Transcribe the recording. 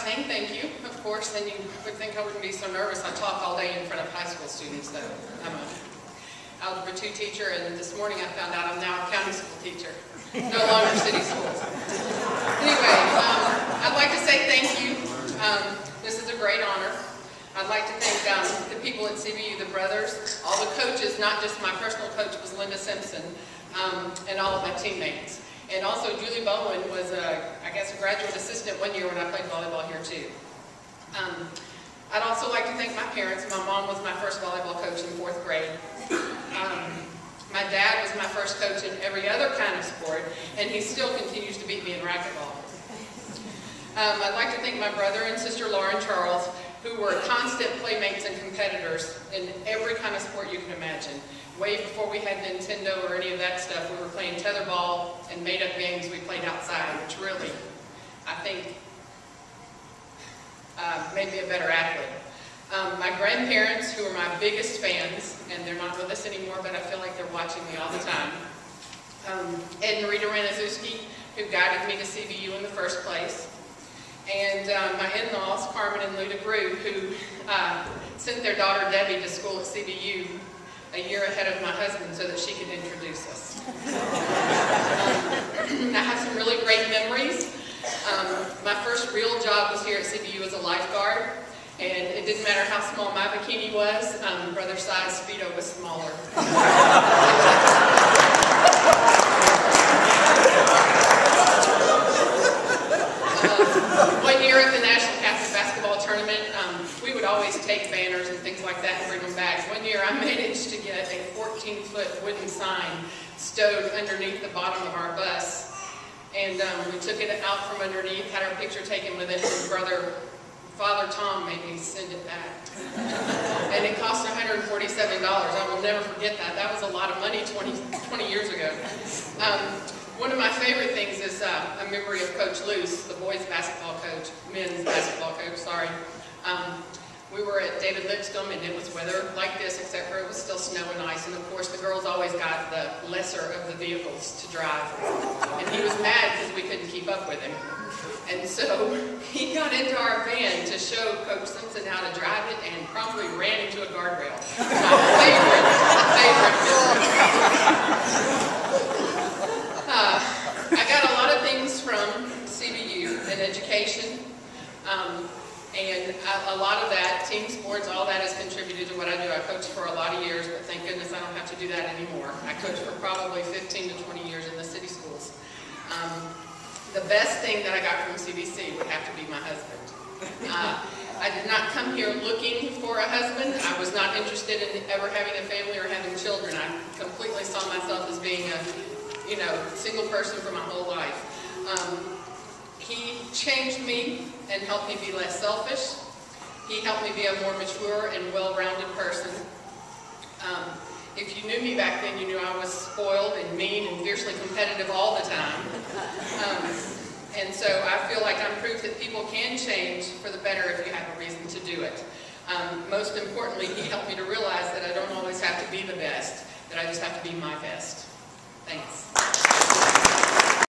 saying thank you, of course, then you would think I wouldn't be so nervous. I talk all day in front of high school students, though. I'm an Algebra 2 teacher, and this morning I found out I'm now a county school teacher, no longer city schools. Anyway, I'd like to say thank you. This is a great honor. I'd like to thank the people at CBU, the brothers, all the coaches, not just my personal coach was Linda Simpson, and all of my teammates. And also Julie Bowen was, I guess, a graduate assistant one year when I played volleyball here too. I'd also like to thank my parents. My mom was my first volleyball coach in 4th grade. My dad was my first coach in every other kind of sport, and he still continues to beat me in racquetball. I'd like to thank my brother and sister Laura and Charles, who were constant playmates and competitors in every kind of sport you can imagine. Way before we had Nintendo or any of that stuff, we were playing tetherball and made-up games we played outside, which really, I think, made me a better athlete. My grandparents, who are my biggest fans, and they're not with us anymore, but I feel like they're watching me all the time. Ed and Rita Ranazuski, who guided me to CBU in the first place. And my in-laws, Carmen and Lou DeGruy, who sent their daughter Debbie to school at CBU a year ahead of my husband so that she could introduce us. I have some really great memories. My first real job was here at CBU as a lifeguard, and it didn't matter how small my bikini was, brother size Speedo was smaller. One year at the National Catholic Basketball Tournament, we would always take banners and things like that and bring them back. One year I managed to get a 14-foot wooden sign stowed underneath the bottom of our bus. And we took it out from underneath, had our picture taken with it, and Father Tom made me send it back. And it cost $147. I will never forget that. That was a lot of money 20 years ago. One of my favorite things is a memory of Coach Luce, the boys basketball coach, men's basketball coach, sorry. We were at David Lipscomb, and it was weather like this, except for it was still snow and ice. And of course, the girls always got the lesser of the vehicles to drive. And he was mad because we couldn't keep up with him. And so he got into our van to show Coach Simpson how to drive it, and promptly ran into a guardrail. My favorite. I got a lot of things from CBU and education. And a lot of that, team sports, all that has contributed to what I do. I coached for a lot of years, but thank goodness I don't have to do that anymore. I coached for probably 15 to 20 years in the city schools. The best thing that I got from CBC would have to be my husband. I did not come here looking for a husband. I was not interested in ever having a family or having children. I completely saw myself as being a, single person for my whole life. He changed me and helped me be less selfish. He helped me be a more mature and well-rounded person. If you knew me back then, you knew I was spoiled and mean and fiercely competitive all the time. And so I feel like I'm proof that people can change for the better if you have a reason to do it. Most importantly, he helped me to realize that I don't always have to be the best, that I just have to be my best. Thanks.